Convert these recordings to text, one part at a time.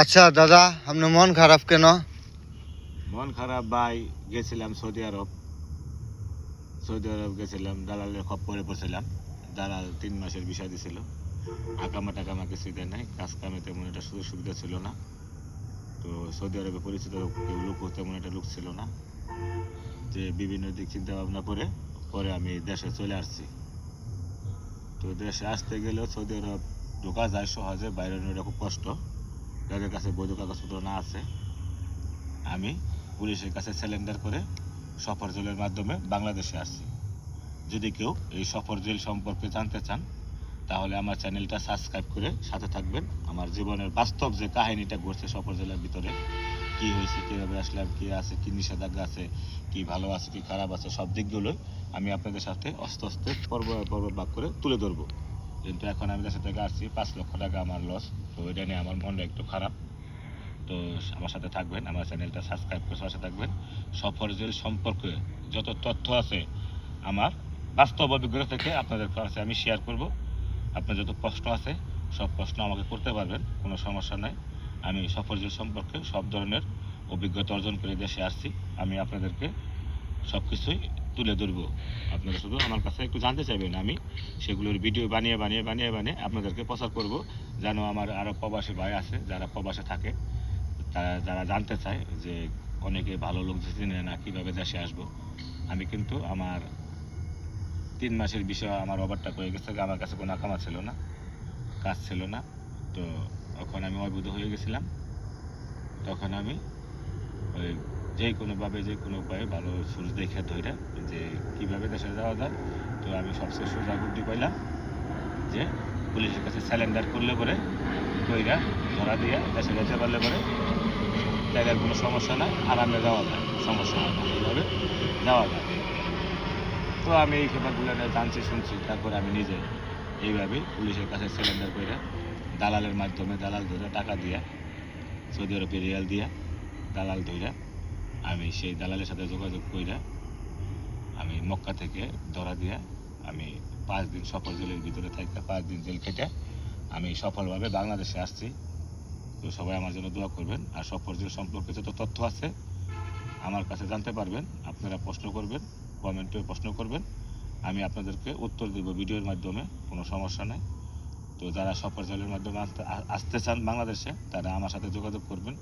আচ্ছা দাদা, আপনার মন খারাপ কেন? মন খারাপ ভাই, গেছিলাম সৌদি আরব গেছিলাম, দালালের খপ্পরে পড়ছিলাম। দালাল 3 মাসের বিষয় দিছিল, আকামা টাকামা কিছুই দেয় নাই, কাজ কামে তেমন একটা সুযোগ সুবিধা ছিল না। তো সৌদি আরবে পরিচিত কেউ লোক তেমন একটা লোক ছিল না, যে বিভিন্ন দিক চিন্তা ভাবনা করে পরে আমি দেশে চলে আসছি। তো দেশে আসতে গেলেও সৌদি আরব ঢোকা যায় সহজে, বাইরে এটা খুব কষ্ট। যাদের কাছে বৈধ কাগজপত্র না আছে, আমি পুলিশের কাছে স্যালেন্ডার করে সফর জেলের মাধ্যমে বাংলাদেশে আসছি। যদি কেউ এই সফর জেল সম্পর্কে জানতে চান, তাহলে আমার চ্যানেলটা সাবস্ক্রাইব করে সাথে থাকবেন। আমার জীবনের বাস্তব যে কাহিনীটা ঘটছে সফর জেলার ভিতরে, কি হয়েছে, কীভাবে আসলাম, কী আছে, কী নিষেধাজ্ঞা আছে, কি ভালো আছে, কি খারাপ আছে, সব দিকগুলোই আমি আপনাদের সাথে আস্তে আস্তে পর্ব ভাগ করে তুলে ধরবো। কিন্তু এখন আমি দেশের থেকে আসছি, 5 লক্ষ টাকা আমার লস। তো এটা নিয়ে আমার মনটা একটু খারাপ। তো আমার সাথে থাকবেন, আমার চ্যানেলটা সাবস্ক্রাইব করে সাথে থাকবেন। সফর জেল সম্পর্কে যত তথ্য আছে আমার বাস্তব অভিজ্ঞতা থেকে আপনাদের কাছে আমি শেয়ার করব। আপনার যত প্রশ্ন আছে সব প্রশ্ন আমাকে করতে পারবেন, কোনো সমস্যা নাই। আমি সফর জেল সম্পর্কে সব ধরনের অভিজ্ঞতা অর্জন করে দেশে আসছি। আমি আপনাদেরকে সব কিছুই তুলে ধরবো। আপনারা শুধু আমার কাছে একটু জানতে চাইবেন, আমি সেগুলোর ভিডিও বানিয়ে বানিয়ে বানিয়ে বানিয়ে আপনাদেরকে প্রচার করব, যেন আমার আরও প্রবাসী ভাই আছে যারা প্রবাসে থাকে, তারা যারা জানতে চায় যে অনেকে ভালো লোক চিনে না, কীভাবে দেশে আসবো। আমি কিন্তু আমার 3 মাসের বিষয় আমার ওভারটা হয়ে গেছে, আমার কাছে কোনো আকামা ছিল না, কাজ ছিল না। তো তখন আমি অবৈধ হয়ে গেছিলাম। তখন আমি ওই যে কোনো উপায়ে ভালো সুযোগ দেখে ধরে যে কীভাবে দেশে যাওয়া যায়। তো আমি সবচেয়ে সোজা বুদ্ধি পাইলাম যে পুলিশের কাছে স্যালেন্ডার করলে পরে কইরা ধরা দিয়ে দেশে যেতে পারলে পরে তাইলে আর কোনো সমস্যা নাই, আরামে যাওয়া যায়, সমস্যা হয় না, এইভাবে যাওয়া যায়। তো আমি এই ব্যাপারগুলো নিয়ে জানছি, শুনছি, তারপরে আমি নিজে এইভাবেই পুলিশের কাছে স্যালেন্ডার করে দালালের মাধ্যমে দালাল ধরে টাকা দিয়া, সৌদি আরবে রিয়াল দিয়া দালাল ধইরা আমি সেই দালালের সাথে যোগাযোগ কইরা আমি মক্কা থেকে ধরা দিয়া আমি 5 দিন সফর জেলের ভিতরে থাকতে 5 দিন জেল কেটে আমি সফলভাবে বাংলাদেশে আসছি। তো সবাই আমার জন্য দোয়া করবেন। আর সফর জেল সম্পর্কে যত তথ্য আছে আমার কাছে জানতে পারবেন। আপনারা প্রশ্ন করবেন, কমেন্টে প্রশ্ন করবেন, আমি আপনাদেরকে উত্তর দেব ভিডিওর মাধ্যমে, কোনো সমস্যা নেই। তো যারা সফর জেলের মাধ্যমে আসতে চান বাংলাদেশে, তারা আমার সাথে যোগাযোগ করবেন।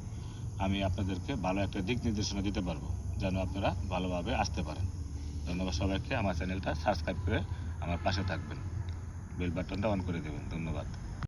আমি আপনাদেরকে ভালো একটা দিক নির্দেশনা দিতে পারবো, যেন আপনারা ভালোভাবে আসতে পারেন। ধন্যবাদ সবাইকে। আমার চ্যানেলটা সাবস্ক্রাইব করে আমার পাশে থাকবেন, বেল বাটনটা অন করে দেবেন। ধন্যবাদ।